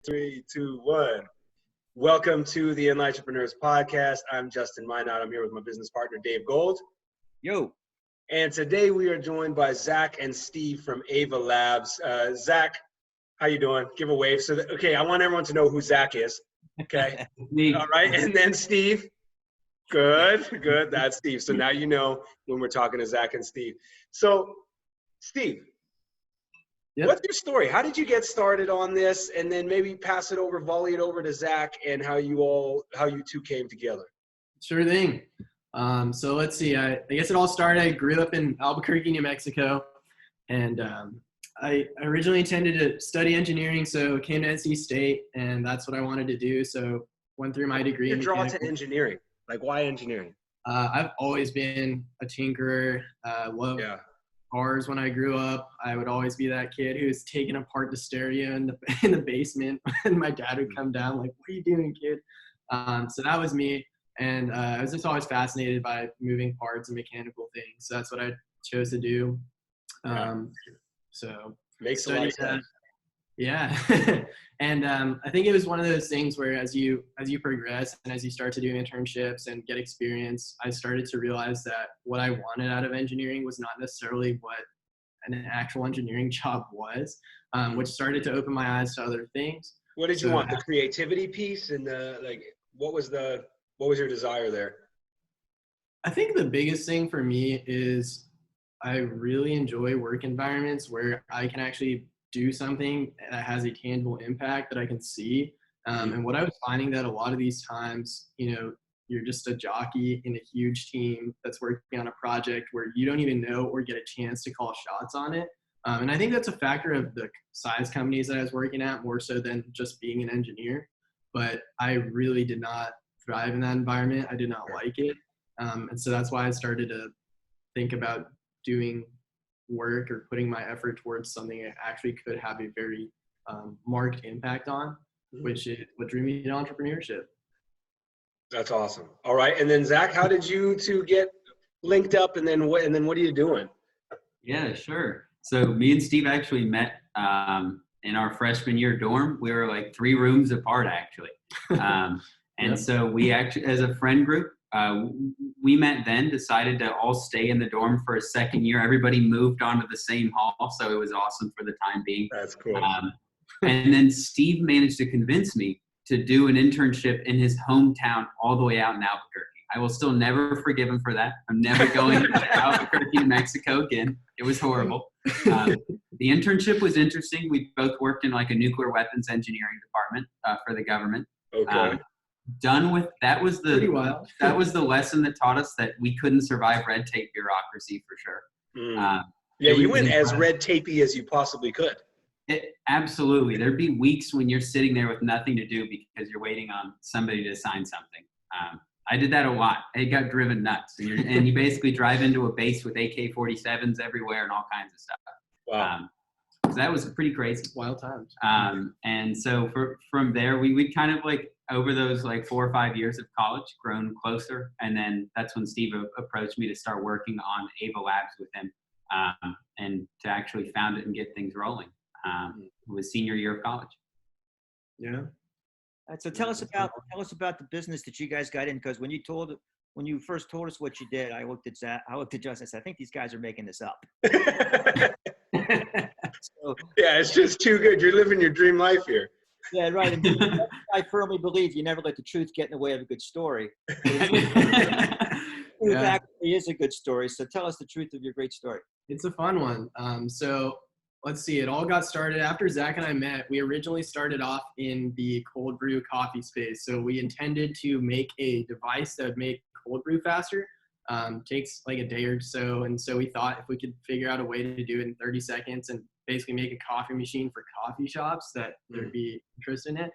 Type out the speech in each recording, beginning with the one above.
Three, two, one. Welcome to the Enlightrepreneurs podcast. I'm Justin Minott. I'm here with my business partner, Dave Gold. Yo. And today we are joined by Zach and Steve from Ava Labs. Zach, how you doing? Give a wave. Okay, I want everyone to know who Zach is. Okay. Me. All right. And then Steve. Good. That's Steve. So now you know when we're talking to Zach and Steve. So, Steve. Yep. What's your story? How did you get started on this? And then maybe volley it over to Zach and how you two came together. Sure thing. So let's see. I guess it all started. I grew up in Albuquerque, New Mexico, and I originally intended to study engineering, so came to NC State, and that's what I wanted to do. So went through my degree. You draw to engineering. Like, why engineering? I've always been a tinkerer. Loved cars when I grew up. I would always be that kid who was taking apart the stereo in the basement, and my dad would come down like, "What are you doing, kid?" So that was me, and I was just always fascinated by moving parts and mechanical things. So that's what I chose to do. So makes a lot of sense. Yeah. And I think it was one of those things where as you progress and as you start to do internships and get experience, I started to realize that what I wanted out of engineering was not necessarily what an actual engineering job was, which started to open my eyes to other things. What did you want? The creativity piece and what was your desire there? I think the biggest thing for me is I really enjoy work environments where I can actually do something that has a tangible impact that I can see. And what I was finding that a lot of these times, you're just a jockey in a huge team that's working on a project where you don't even know or get a chance to call shots on it. And I think that's a factor of the size companies that I was working at more so than just being an engineer. But I really did not thrive in that environment. I did not like it. And so that's why I started to think about doing work or putting my effort towards something I actually could have a very marked impact on, which is what drew me to entrepreneurship. That's awesome. All right. And then Zach, how did you two get linked up and then what are you doing? Yeah, sure. So me and Steve actually met in our freshman year dorm. We were like 3 rooms apart actually. So we actually, as a friend group, we met then, decided to all stay in the dorm for a second year. Everybody moved onto the same hall, so it was awesome for the time being. That's cool. And then Steve managed to convince me to do an internship in his hometown all the way out in Albuquerque. I will still never forgive him for that. I'm never going to Albuquerque, New Mexico again. It was horrible. The internship was interesting. We both worked in like a nuclear weapons engineering department for the government. Okay. Done with that was Pretty wild. That was the lesson that taught us that we couldn't survive red tape bureaucracy for sure. You went as red tapey as you possibly could. Absolutely. There'd be weeks when you're sitting there with nothing to do because you're waiting on somebody to sign something. I did that a lot. It got driven nuts. And you basically drive into a base with AK-47s everywhere and all kinds of stuff. Wow. So that was pretty crazy. Wild times. And so from there, we kind of like over those like 4 or 5 years of college grown close. And then that's when Steve approached me to start working on Ava Labs with him and to actually found it and get things rolling. It was senior year of college. Yeah. All right, so tell us about the business that you guys got in, because when you first told us what you did, I looked at Justin and said, I think these guys are making this up. It's just too good. You're living your dream life here. Yeah, right. And I firmly believe you never let the truth get in the way of a good story. It actually is a good story. So tell us the truth of your great story. It's a fun one. So let's see. It all got started after Zach and I met. We originally started off in the cold brew coffee space. So we intended to make a device that would make cold brew faster. Takes like a day or so. And so we thought if we could figure out a way to do it in 30 seconds and basically make a coffee machine for coffee shops that there'd be interest in it.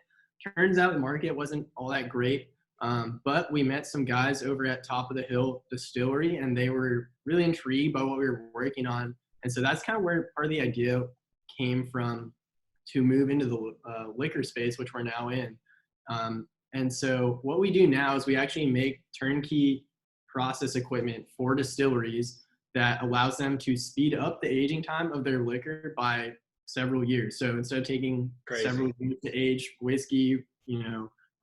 Turns out the market wasn't all that great. But we met some guys over at Top of the Hill Distillery, and they were really intrigued by what we were working on. And so that's kind of where part of the idea came from to move into the liquor space, which we're now in. And so what we do now is we actually make turnkey process equipment for distilleries that allows them to speed up the aging time of their liquor by several years. So instead of taking several years to age whiskey,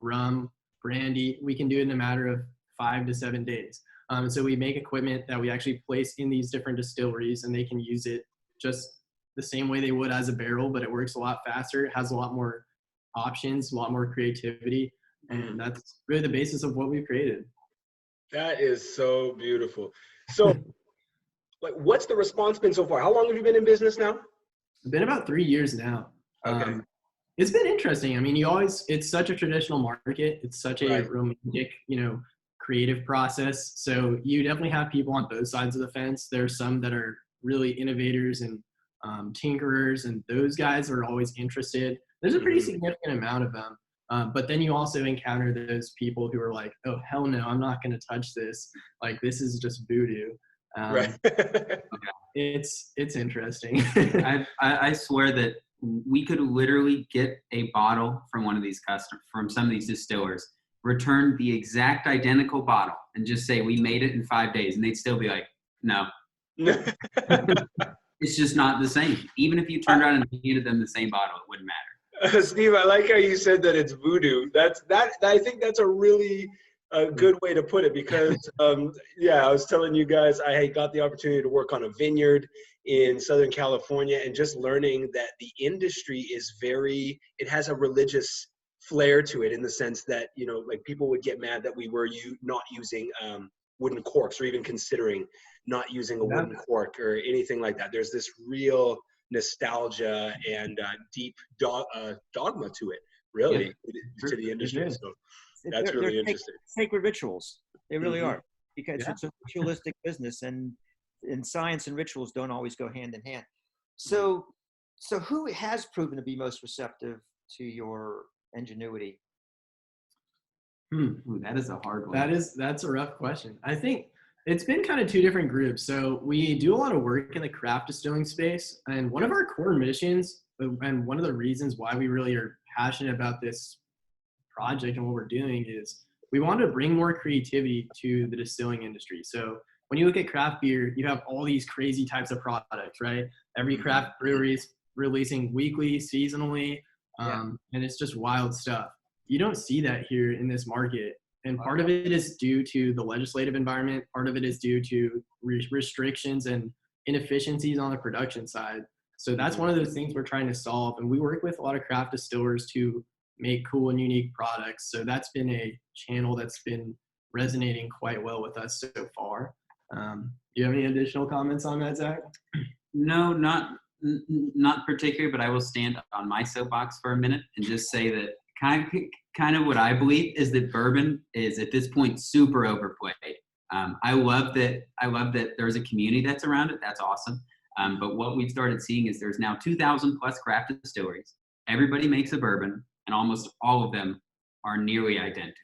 rum, brandy, we can do it in a matter of 5 to 7 days. So we make equipment that we actually place in these different distilleries, and they can use it just the same way they would as a barrel, but it works a lot faster. It has a lot more options, a lot more creativity, and that's really the basis of what we've created. That is so beautiful. So, like, what's the response been so far? How long have you been in business now? It's been about 3 years now. Okay. It's been interesting. I mean, it's such a traditional market. It's such a romantic, creative process. So you definitely have people on both sides of the fence. There are some that are really innovators and tinkerers, and those guys are always interested. There's a pretty significant amount of them. But then you also encounter those people who are like, oh, hell no, I'm not going to touch this. Like, this is just voodoo. Right. It's interesting. I swear that we could literally get a bottle from one of these customers, from some of these distillers, return the exact identical bottle and just say, we made it in 5 days. And they'd still be like, no. It's just not the same. Even if you turned around and handed them the same bottle, it wouldn't matter. Steve, I like how you said that it's voodoo. I think that's a really good way to put it, because I was telling you guys, I got the opportunity to work on a vineyard in Southern California, and just learning that the industry is it has a religious flair to it, in the sense that, like, people would get mad that we were not using wooden corks, or even considering not using a wooden cork or anything like that. There's this real nostalgia and deep dogma to it, really, to the industry. So that's really interesting. Sacred rituals. They really are, because it's a ritualistic business, and science and rituals don't always go hand in hand. So who has proven to be most receptive to your ingenuity? Ooh, that is a hard one. That's a rough question. I think it's been kind of two different groups. So we do a lot of work in the craft distilling space, and one of our core missions, and one of the reasons why we really are passionate about this project and what we're doing, is we want to bring more creativity to the distilling industry. So when you look at craft beer, you have all these crazy types of products, right? Every craft brewery is releasing weekly, seasonally, and it's just wild stuff. You don't see that here in this market. And part of it is due to the legislative environment. Part of it is due to restrictions and inefficiencies on the production side. So that's one of those things we're trying to solve. And we work with a lot of craft distillers to make cool and unique products. So that's been a channel that's been resonating quite well with us so far. Do you have any additional comments on that, Zach? No, not particularly, but I will stand on my soapbox for a minute and just say that kind of what I believe is that bourbon is at this point super overplayed. I love that there's a community that's around it. That's awesome. But what we've started seeing is there's now 2,000 plus craft distilleries. Everybody makes a bourbon, and almost all of them are nearly identical.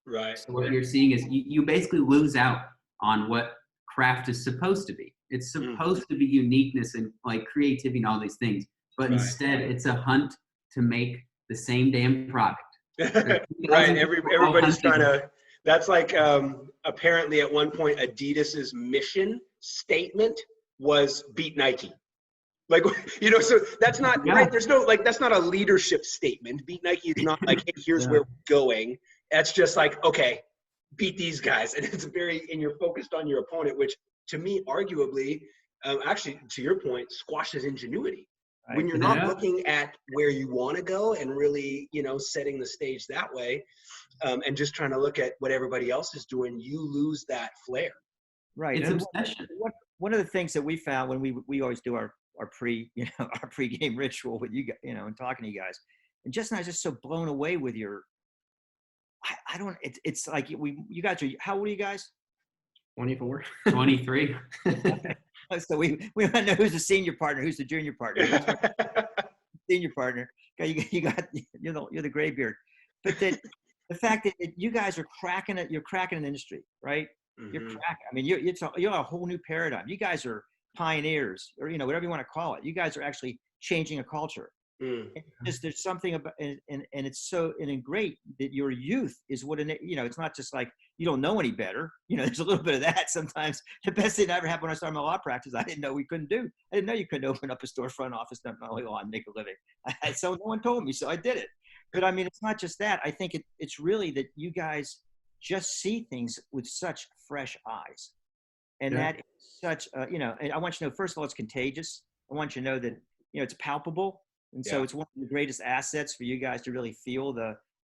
Right. So what you're seeing is you basically lose out on what craft is supposed to be. It's supposed to be uniqueness and like creativity and all these things, but instead it's a hunt to make the same damn product. Right. Everybody's trying to. That's like apparently at one point Adidas's mission statement was beat Nike. Like, so that's not right. There's no, like, that's not a leadership statement. Beat Nike is not like, hey, here's where we're going. That's just like, okay, beat these guys. And it's and you're focused on your opponent, which to me, arguably, actually, to your point, squashes ingenuity. Right. When you're not looking at where you want to go and really, setting the stage that way, and just trying to look at what everybody else is doing, you lose that flair. Right. It's obsession. One of the things that we found when we always do our pre-game ritual with you guys, and talking to you guys, and Jess and I are just so blown away with your. I don't. It's like you guys are. How old are you guys? 24. 23. So we want to know who's the senior partner, who's the junior partner. Senior partner. You're the gray beard. But the fact that you guys are cracking it, you're cracking an industry, right? Mm-hmm. You're cracking. I mean, you're a whole new paradigm. You guys are pioneers, or whatever you want to call it. You guys are actually changing a culture. Just there's something about, and it's so and great that your youth is what it's not just like you don't know any better. There's a little bit of that sometimes. The best thing that ever happened when I started my law practice, I didn't know we couldn't do. I didn't know you couldn't open up a storefront office, not only law and make a living. So no one told me, so I did it. But I mean, it's not just that. I think it's really that you guys just see things with such fresh eyes, and that is such and I want you to know, first of all, it's contagious. I want you to know that it's palpable. And so it's one of the greatest assets for you guys to really feel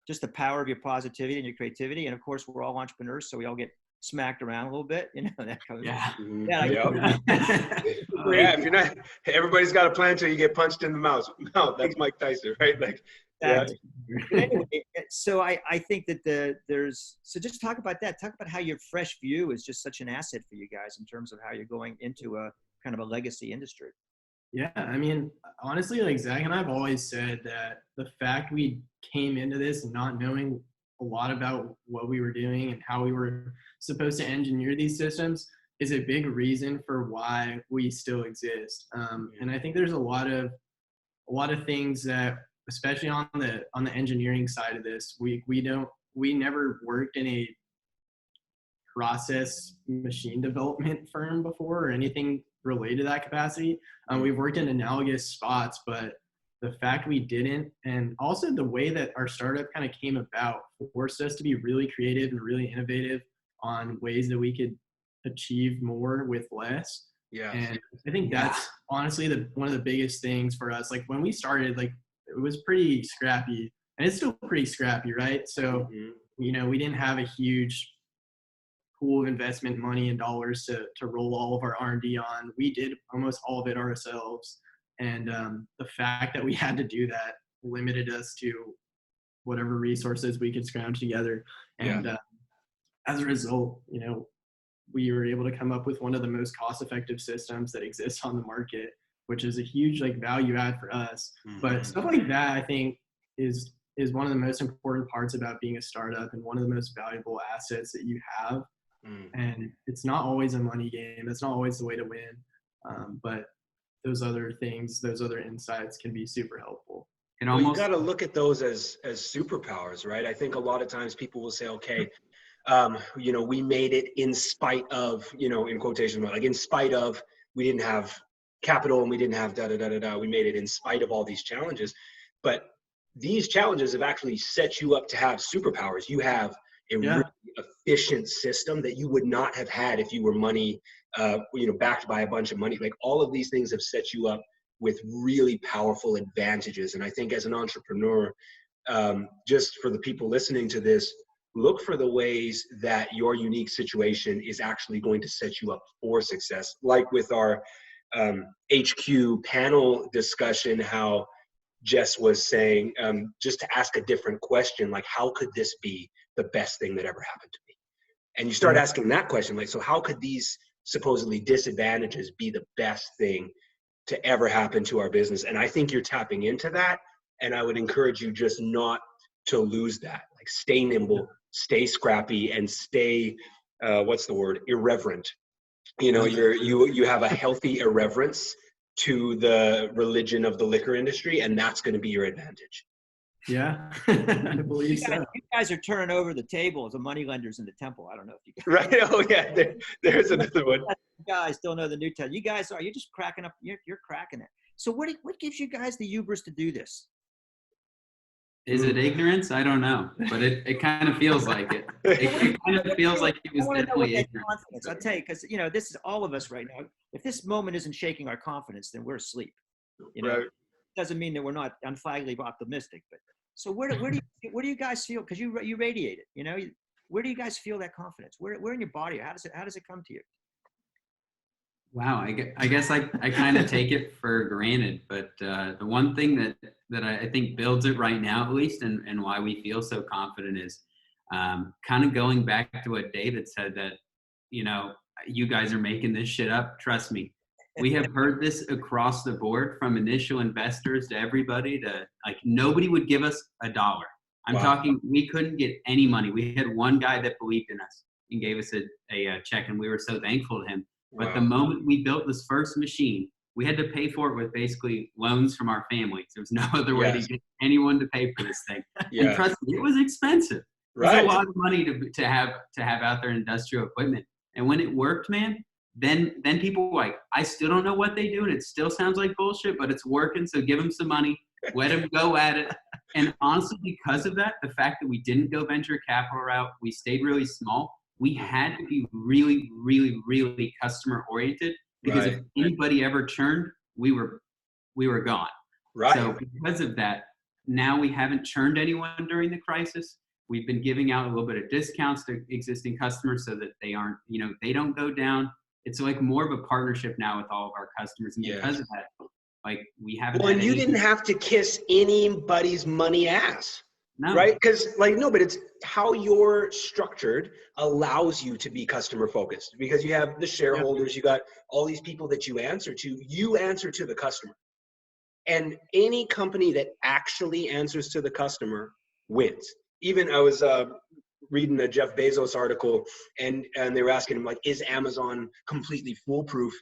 just the power of your positivity and your creativity. And of course, we're all entrepreneurs, so we all get smacked around a little bit, that kind of if you're not, everybody's got a plan till you get punched in the mouth. That's Mike Tyson, right? Like, But anyway, so I think that so just talk about that. Talk about how your fresh view is just such an asset for you guys in terms of how you're going into a kind of a legacy industry. Yeah, I mean, honestly, like Zach and I have always said that the fact we came into this not knowing a lot about what we were doing and how we were supposed to engineer these systems is a big reason for why we still exist. And I think there's a lot of things that, especially on the engineering side of this, we never worked in a process machine development firm before or anything related to that capacity. We've worked in analogous spots, but the fact we didn't, and also the way that our startup kind of came about, forced us to be really creative and really innovative on ways that we could achieve more with less. Yeah. And I think that's honestly one of the biggest things for us. Like when we started, like it was pretty scrappy, and it's still pretty scrappy, right? So, we didn't have a huge pool of investment money and dollars to roll all of our R&D on. We did almost all of it ourselves. And the fact that we had to do that limited us to whatever resources we could scrounge together. And as a result, we were able to come up with one of the most cost-effective systems that exists on the market, which is a huge value add for us. But stuff like that, I think, is one of the most important parts about being a startup and one of the most valuable assets that you have. And it's not always a money game. It's not always the way to win. But those other things, those other insights can be super helpful. And you got to look at those as superpowers, right? I think a lot of times people will say, okay, we made it in spite of, in quotation, like in spite of, we didn't have capital and we didn't have we made it in spite of all these challenges. But these challenges have actually set you up to have superpowers. You have a really efficient system that you would not have had if you were backed by a bunch of money. Like all of these things have set you up with really powerful advantages. And I think as an entrepreneur, just for the people listening to this, look for the ways that your unique situation is actually going to set you up for success. Like with our HQ panel discussion, how Jess was saying, just to ask a different question, like how could this be the best thing that ever happened to me? And you start asking that question, like, so how could these supposedly disadvantages be the best thing to ever happen to our business? And I think you're tapping into that. And I would encourage you just not to lose that. Like stay nimble, stay scrappy, and stay, irreverent. You have a healthy irreverence to the religion of the liquor industry, and that's going to be your advantage. Yeah, I believe so. You guys are turning over the tables of moneylenders in the temple. I don't know if you guys. Right. Oh yeah. There's another one. You guys don't know the new tell. You guys you're just cracking up. You're cracking it. So what gives you guys the hubris to do this? Is it ignorance? I don't know, but it kind of feels like it. It kind of feels like it was definitely ignorance. I'll tell you, because this is all of us right now. If this moment isn't shaking our confidence, then we're asleep. Right. It doesn't mean that we're not unflaggably optimistic. But so where do you guys feel? Because you radiate it. Where do you guys feel that confidence? Where in your body? How does it come to you? Wow, I guess I kind of take it for granted, but the one thing that I think builds it right now, at least, and why we feel so confident is kind of going back to what David said, that, you guys are making this shit up. Trust me. We have heard this across the board, from initial investors to everybody, to nobody would give us $1. I'm talking, we couldn't get any money. We had one guy that believed in us and gave us a check, and we were so thankful to him. But the moment we built this first machine, we had to pay for it with basically loans from our families. There was no other way Yes. to get anyone to pay for this thing. Yeah. And trust me, it was expensive. It was Right. a lot of money to have out there industrial equipment. And when it worked, man, then people were like, I still don't know what they do, and it still sounds like bullshit, but it's working. So give them some money, let them go at it. And honestly, because of that, the fact that we didn't go venture capital route, we stayed really small. We had to be really, really, really customer oriented, because if anybody ever churned, we were gone. Right. So because of that, now we haven't churned anyone during the crisis. We've been giving out a little bit of discounts to existing customers so that they aren't, they don't go down. It's like more of a partnership now with all of our customers. And because of that, like we haven't. Well, and you didn't have to kiss anybody's money ass. No. Right? Because but it's how you're structured allows you to be customer focused, because you have the shareholders, you got all these people that you answer to the customer. And any company that actually answers to the customer wins. Even I was reading a Jeff Bezos article, and they were asking him, like, is Amazon completely foolproof,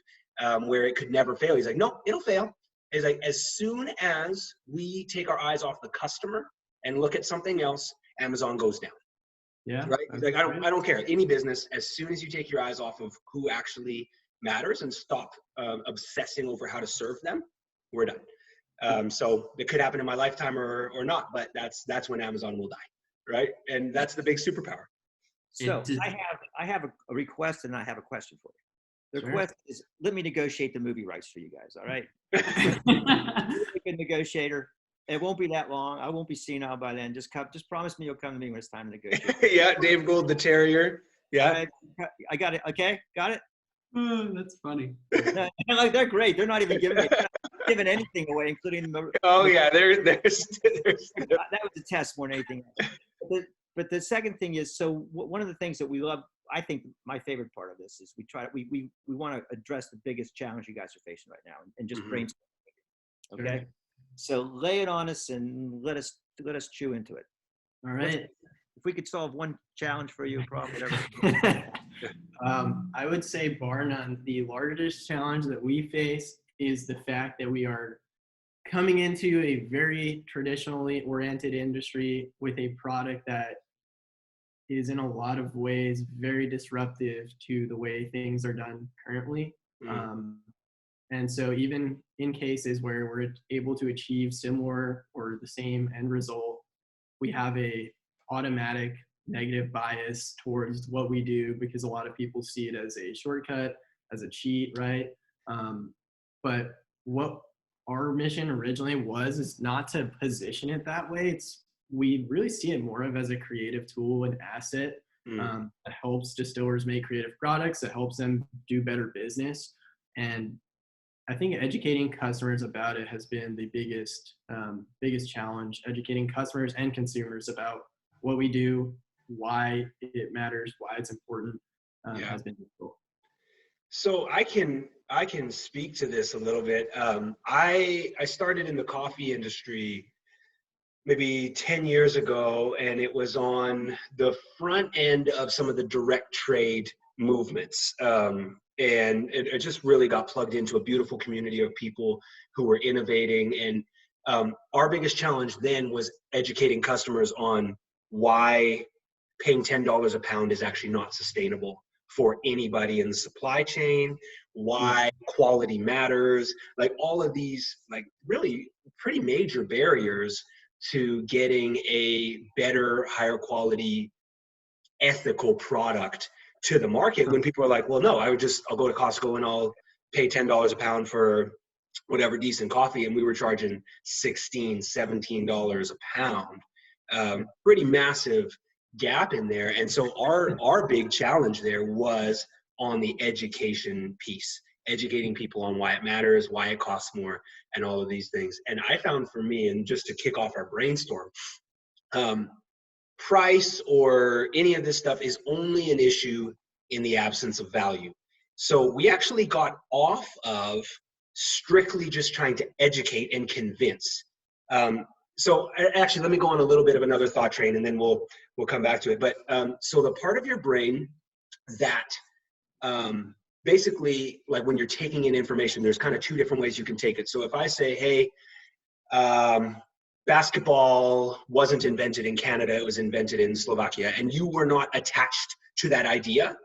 where it could never fail? He's like, no, it'll fail. He's like, as soon as we take our eyes off the customer and look at something else, Amazon goes down. Yeah. Right. He's like, I don't care. Any business, as soon as you take your eyes off of who actually matters and stop obsessing over how to serve them, we're done. So it could happen in my lifetime or not, but that's when Amazon will die. Right. And that's the big superpower. So I have a request, and I have a question for you. The request is, let me negotiate the movie rights for you guys. All right. You're a good negotiator. It won't be that long. I won't be senile by then. Just promise me you'll come to me when it's time to negotiate. Yeah. Dave Gould, the Terrier. Yeah. I got it. Okay. Got it. Oh, that's funny. They're great. They're not even giving anything away, including the. Oh yeah, there's that was a test more than anything else. But the second thing is, so one of the things that we love, I think my favorite part of this is we want to address the biggest challenge you guys are facing right now, and just brainstorm. Okay. Sure. So lay it on us and let us chew into it. All right. If we could solve one challenge for you, problem, whatever. I would say, bar none, the largest challenge that we face is the fact that we are coming into a very traditionally oriented industry with a product that is in a lot of ways very disruptive to the way things are done currently. And so even in cases where we're able to achieve similar or the same end result, we have a automatic negative bias towards what we do, because a lot of people see it as a shortcut, as a cheat, right? But what our mission originally was is not to position it that way. We really see it more of as a creative tool and asset that helps distillers make creative products, that helps them do better business. And I think educating customers about it has been the biggest challenge, educating customers and consumers about what we do, why it matters, why it's important, has been difficult. So I can speak to this a little bit. I started in the coffee industry maybe 10 years ago, and it was on the front end of some of the direct trade movements. And it just really got plugged into a beautiful community of people who were innovating. And our biggest challenge then was educating customers on why paying $10 a pound is actually not sustainable for anybody in the supply chain, why quality matters, like all of these, like really pretty major barriers to getting a better, higher quality, ethical product to the market. When people are like, well, no, I'll go to Costco and I'll pay $10 a pound for whatever decent coffee. And we were charging $16, $17 a pound. Pretty massive gap in there. And so our big challenge there was on the education piece, educating people on why it matters, why it costs more, and all of these things. And I found for me, and just to kick off our brainstorm, price or any of this stuff is only an issue in the absence of value. So we actually got off of strictly just trying to educate and convince. So actually, let me go on a little bit of another thought train, and then we'll come back to it. But so the part of your brain that basically, like when you're taking in information, there's kind of two different ways you can take it. So if I say, hey, basketball wasn't invented in Canada, it was invented in Slovakia, and you were not attached to that idea,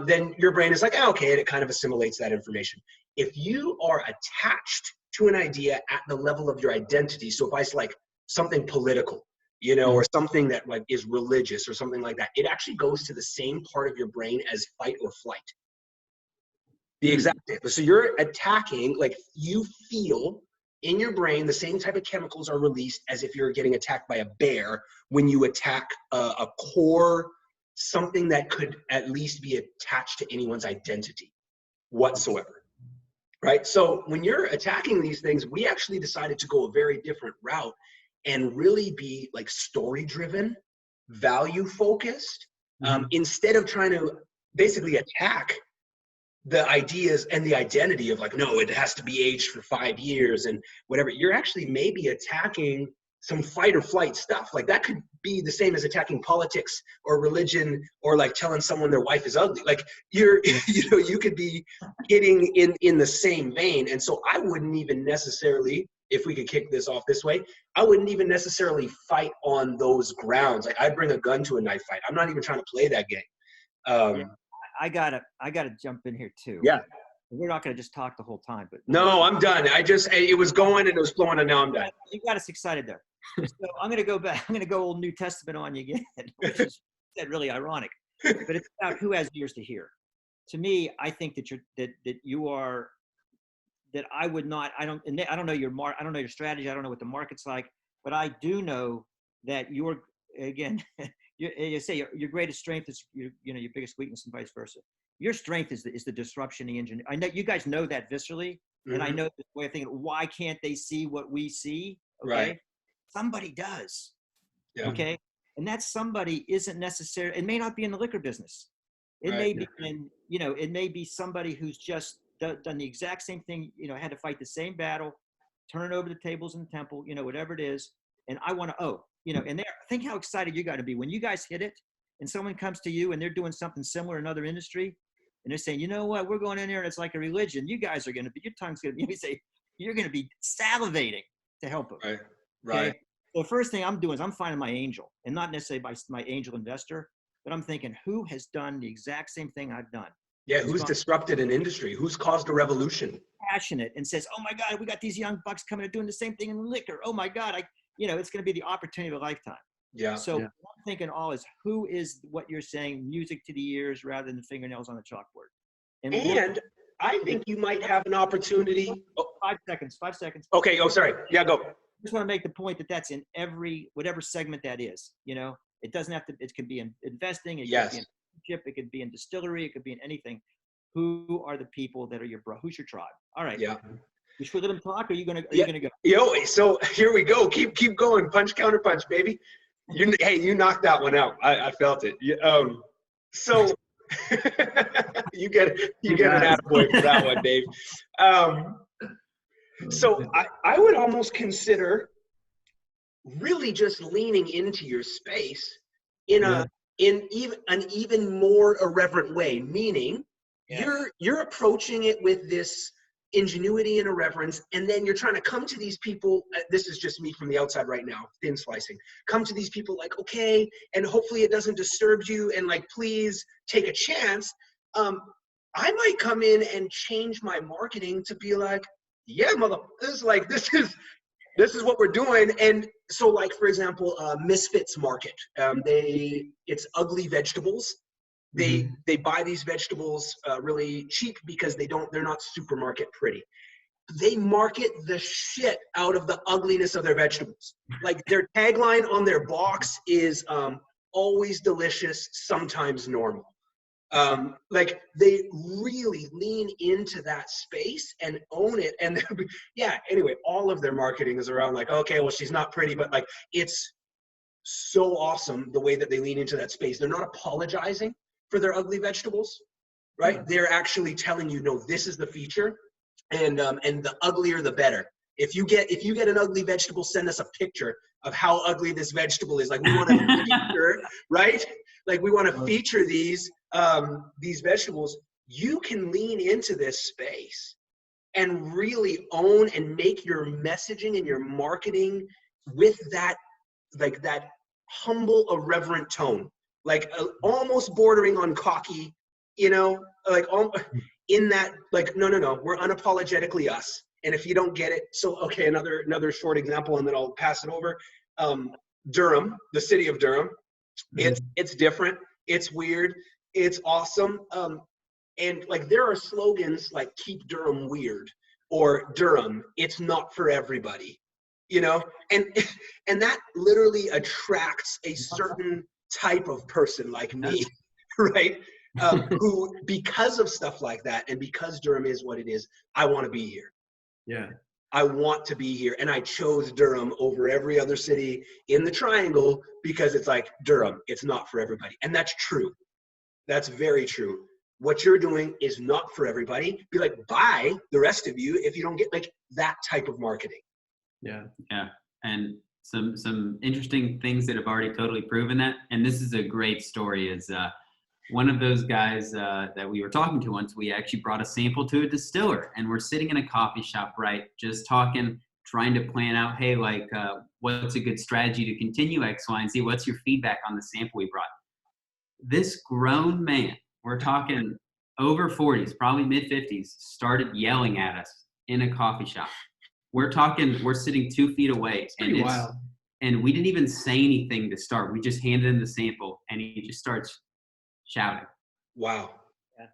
then your brain is like, oh, okay, and it kind of assimilates that information. If you are attached to an idea at the level of your identity, so if I say like something political, you know, or something that like is religious or something like that, it actually goes to the same part of your brain as fight or flight. The exact same. So you're attacking, like you feel in your brain the same type of chemicals are released as if you're getting attacked by a bear when you attack a core, something that could at least be attached to anyone's identity whatsoever, right? So when you're attacking these things, we actually decided to go a very different route and really be like story driven, value focused, instead of trying to basically attack the ideas and the identity of like, no, it has to be aged for 5 years and whatever. You're actually maybe attacking some fight or flight stuff. Like that could be the same as attacking politics or religion or like telling someone their wife is ugly. Like you're, you know, you could be hitting in the same vein. And so I wouldn't even necessarily, if we could kick this off this way, I wouldn't even necessarily fight on those grounds. Like I'd bring a gun to a knife fight. I'm not even trying to play that game. I gotta jump in here too. Yeah. We're not gonna just talk the whole time, but no, I'm done. It was going and it was flowing and now I'm done. You got us excited there. So I'm gonna go back. I'm gonna go Old New Testament on you again, which is really ironic. But it's about who has ears to hear. To me, I think that you are. That I would not. I don't know your I don't know your strategy. I don't know what the market's like. But I do know that you're again. You say your greatest strength is your biggest weakness and vice versa. Your strength is the disruption, the engine. I know you guys know that viscerally, and I know the way of thinking. Why can't they see what we see? Okay, right. Somebody does. Yeah. Okay, and that somebody isn't necessarily. It may not be in the liquor business. It may be in it may be somebody who's just done the exact same thing. Had to fight the same battle, turn over the tables in the temple. Whatever it is, and I want to and think how excited you got to be when you guys hit it and someone comes to you and they're doing something similar in another industry and they're saying, you know what, we're going in there and it's like a religion. You guys are going to be, your tongue's going to be, you're going to be salivating to help them. Right. Okay? So the first thing I'm doing is I'm finding my angel, and not necessarily my angel investor, but I'm thinking who has done the exact same thing I've done. Yeah. Who's disrupted an industry? Who's caused a revolution? Passionate and says, oh my God, we got these young bucks coming and doing the same thing in liquor. Oh my God. It's going to be the opportunity of a lifetime. Yeah. So what I'm thinking is who is what you're saying, music to the ears rather than fingernails on the chalkboard. And I think you might have an opportunity. Oh, 5 seconds. Okay. Oh, sorry. Yeah, go. I just want to make the point that that's in whatever segment that is. It doesn't have to. It can be in investing. It could be in chip. It could be in distillery. It could be in anything. Who are the people that are your bro? Who's your tribe? All right. Yeah. You should let them talk, or are you gonna go? Yo, so here we go. Keep going. Punch, counter punch, baby. You knocked that one out. I felt it. So you get an attaboy for that one, Dave. So I would almost consider really just leaning into your space in an even more irreverent way, meaning you're approaching it with this ingenuity and irreverence, and then you're trying to come to these people. This is just me from the outside right now, thin slicing. Come to these people like, okay, and hopefully it doesn't disturb you, and like, please take a chance. I might come in and change my marketing to be like, yeah, this is what we're doing. And so, like, for example, Misfits Market. It's ugly vegetables. They buy these vegetables really cheap because they're not supermarket pretty. They market the shit out of the ugliness of their vegetables. Like their tagline on their box is always delicious, sometimes normal. Like they really lean into that space and own it. And anyway, all of their marketing is around like, okay, well, she's not pretty, but like it's so awesome the way that they lean into that space. They're not apologizing for their ugly vegetables, right? They're actually telling you, no, this is the feature, and the uglier the better. If you get an ugly vegetable, send us a picture of how ugly this vegetable is. Like we want to feature, right? Like we want to feature these vegetables. you can lean into this space and really own and make your messaging and your marketing with that, like that humble, irreverent tone, like almost bordering on cocky, you know, like in that, like, no, we're unapologetically us. And if you don't get it, so, okay, another short example, and then I'll pass it over. Durham, the city of Durham, it's different, it's weird, it's awesome. And like there are slogans like "Keep Durham Weird" or "Durham, it's not for everybody," you know, and that literally attracts a certain type of person like me, right? Who, because of stuff like that, and because Durham is what it is, I want to be here. Yeah. I want to be here. And I chose Durham over every other city in the triangle because it's like, Durham, it's not for everybody. And that's true. That's very true. What you're doing is not for everybody. Be like, bye, the rest of you, if you don't get like that type of marketing. Yeah. Yeah. And some interesting things that have already totally proven that. And this is a great story, is one of those guys that we were talking to once, we actually brought a sample to a distiller, and we're sitting in a coffee shop, right? Just talking, trying to plan out, hey, like, what's a good strategy to continue X, Y, and Z? What's your feedback on the sample we brought? This grown man, we're talking over 40s, probably mid 50s, started yelling at us in a coffee shop. We're sitting 2 feet away, Pretty wild. And we didn't even say anything to start. We just handed him the sample, and he just starts shouting. Wow.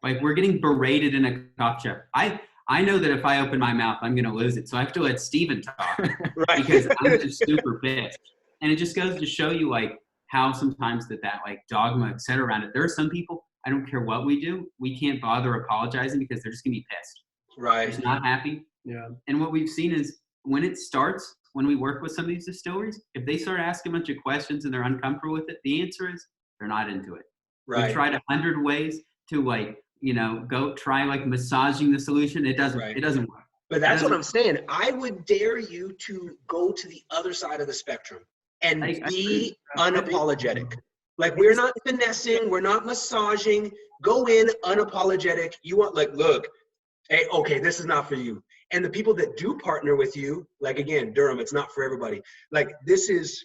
Like, we're getting berated in a coffee shop. I know that if I open my mouth, I'm going to lose it. So I have to let Steven talk Right. because I'm just super pissed. And it just goes to show you, like, how sometimes that like dogma, et cetera, around it. There are some people, I don't care what we do, we can't bother apologizing because they're just going to be pissed. Right. They're just not happy. Yeah. And what we've seen is when it starts, when we work with some of these distilleries, if they start asking a bunch of questions and they're uncomfortable with it, the answer is they're not into it. Right. We've tried 100 ways to, like, you know, go try like massaging the solution. It doesn't work. But that's what I'm saying. I would dare you to go to the other side of the spectrum and be unapologetic. Like, we're not finessing, we're not massaging. Go in unapologetic. You want, like, look, hey, okay, this is not for you. And the people that do partner with you, like, again, Durham, it's not for everybody. Like, this is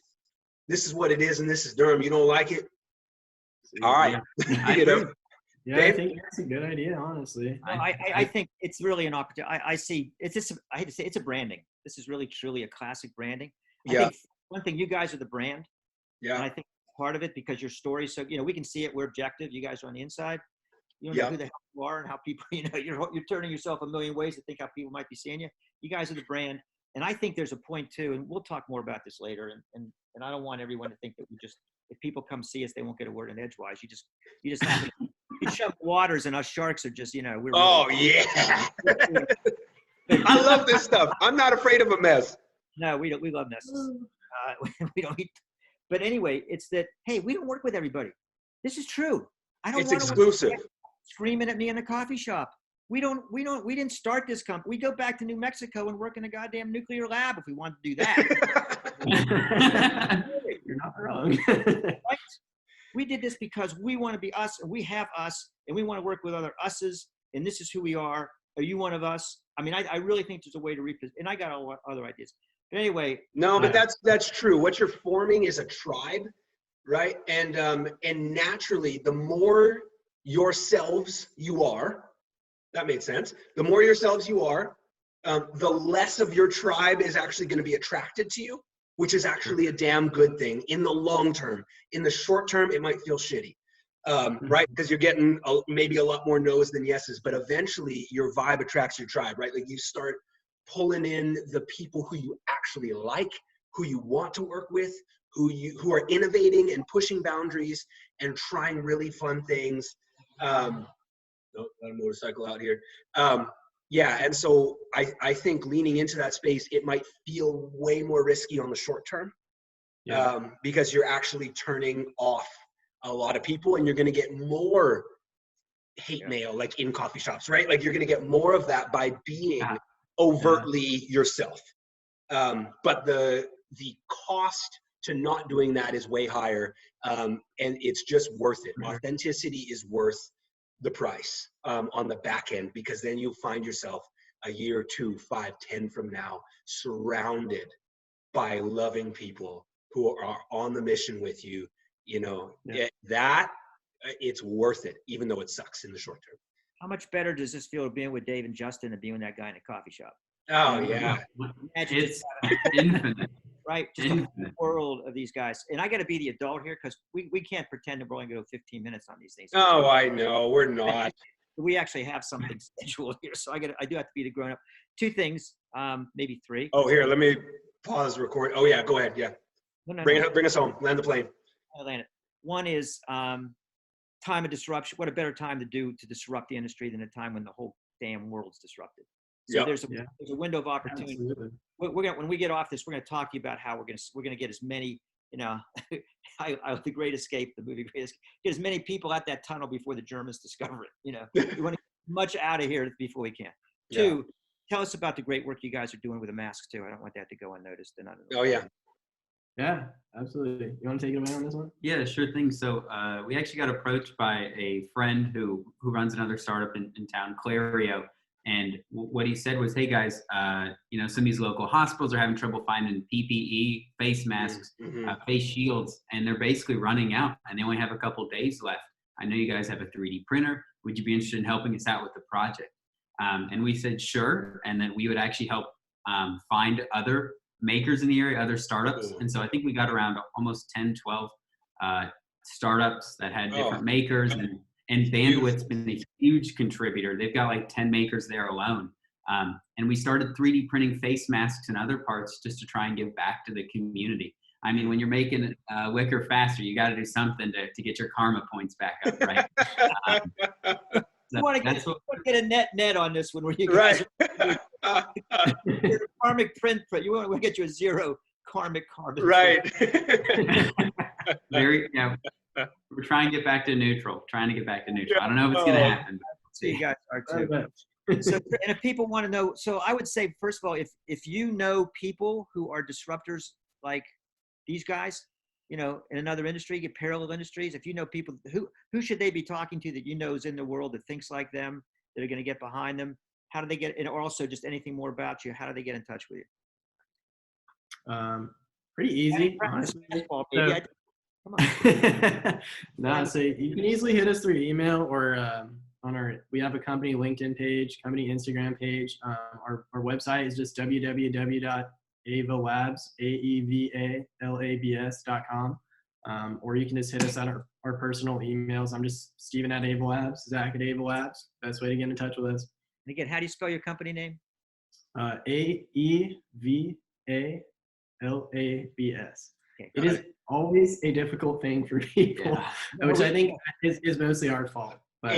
what it is, and this is Durham. You don't like it? All right. You know? Yeah, Dave? I think that's a good idea, honestly. No, I think it's really an opportunity. I see it's just, I hate to say, it's a branding. This is really truly a classic branding. I think one thing, you guys are the brand. Yeah. And I think part of it, because your story, so, you know, we can see it, we're objective. You guys are on the inside. You don't know who the hell you are and how people, you know, you're turning yourself a million ways to think how people might be seeing you. You guys are the brand. And I think there's a point too, and we'll talk more about this later. And I don't want everyone to think that if people come see us, they won't get a word in edgewise. You just have to, you shove waters, and us sharks are just, you know, we're really, yeah. I love this stuff. I'm not afraid of a mess. No, we love messes. We don't eat. But anyway, it's that, hey, we don't work with everybody. This is true. I don't It's want exclusive. screaming at me in a coffee shop. We didn't start this company. We go back to New Mexico and work in a goddamn nuclear lab if we want to do that. You're not wrong. Right? We did this because we want to be us, and we have us, and we want to work with other us's, and this is who we are. Are you one of us? I mean, I really think there's a way to reposition, and I got all other ideas. But anyway. No, but that's true. What you're forming is a tribe, right? And naturally, the more yourselves you are, that made sense. The more yourselves you are, the less of your tribe is actually going to be attracted to you, which is actually a damn good thing in the long term. In the short term, it might feel shitty, right? Because you're getting maybe a lot more no's than yeses, but eventually your vibe attracts your tribe, right? Like, you start pulling in the people who you actually like, who you want to work with, who are innovating and pushing boundaries and trying really fun things. Nope, got a motorcycle out here. Yeah, and so I think leaning into that space, it might feel way more risky on the short term, because you're actually turning off a lot of people, and you're going to get more hate mail, like in coffee shops, right? Like, you're going to get more of that by being overtly yourself. But the cost to not doing that is way higher, and it's just worth it. Authenticity is worth the price on the back end, because then you'll find yourself a year, 2, 5, 10 from now, surrounded by loving people who are on the mission with you. It's worth it, even though it sucks in the short term. How much better does this feel being with Dave and Justin than being with that guy in a coffee shop? Oh yeah, it's infinite. Right, just a world of these guys. And I got to be the adult here, because we can't pretend that we're only going to go 15 minutes on these things. Oh, I know, we're not. We actually have something scheduled here, so I do have to be the grown up. 2 things, maybe 3. Oh, here, let me pause the record. Oh yeah, go ahead. Yeah, bring us home. Land the plane. I'll land it. One is time of disruption. What a better time to disrupt the industry than a time when the whole damn world's disrupted. So there's a window of opportunity. When we get off this, we're going to talk to you about how we're going to get as many, the Great Escape, the movie Great Escape, get as many people at that tunnel before the Germans discover it. We want to get much out of here before we can. 2, tell us about the great work you guys are doing with the masks too. I don't want that to go unnoticed. Oh yeah. Yeah, absolutely. You want to take it away on this one? Yeah, sure thing. So we actually got approached by a friend who runs another startup in town, Clario. And what he said was, hey guys, some of these local hospitals are having trouble finding PPE, face masks, face shields, and they're basically running out and they only have a couple days left. I know you guys have a 3D printer. Would you be interested in helping us out with the project? And we said, sure. And that we would actually help find other makers in the area, other startups. And so I think we got around almost 10, 12 startups that had different makers, and Bandwidth's been a huge contributor. They've got like 10 makers there alone. And we started 3D printing face masks and other parts just to try and give back to the community. I mean, when you're making wicker faster, you got to do something to get your karma points back up, right? You want to get a net on this one where you guys karmic print, but you want to get you a 0 karmic carbon. Right. We're trying to get back to neutral. I don't know if it's going to happen. So you guys are too. So, and if people want to know, so I would say, first of all, if you know people who are disruptors like these guys, in another industry, parallel industries, if you know people, who should they be talking to that is in the world that thinks like them, that are going to get behind them? How do they get, or also just anything more about you, how do they get in touch with you? Pretty easy, honestly. Come on. No, so you can easily hit us through email or we have a company LinkedIn page, company Instagram page. Our website is just www.aevalabs.com. Or you can just hit us at our personal emails. I'm just Steven at Avalabs, Zach at Avalabs. Best way to get in touch with us. And again, how do you spell your company name? AEVALABS. Okay, it is always a difficult thing for people, which I think is mostly our fault. But,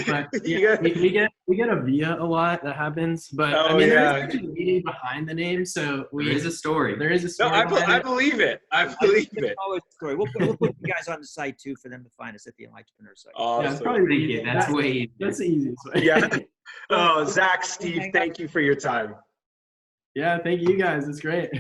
but yeah, we get a via a lot that happens, but there's actually meaning behind the name. So there is a story. There is a story. No, I believe it. I believe it. Always a story. We'll put you guys on the site too for them to find us at the Enlightrepreneurs site. Yeah, it's probably that's way. That's the easiest way. Yeah. Oh, Zach, Steve, thank you for your time. Yeah, thank you guys. It's great.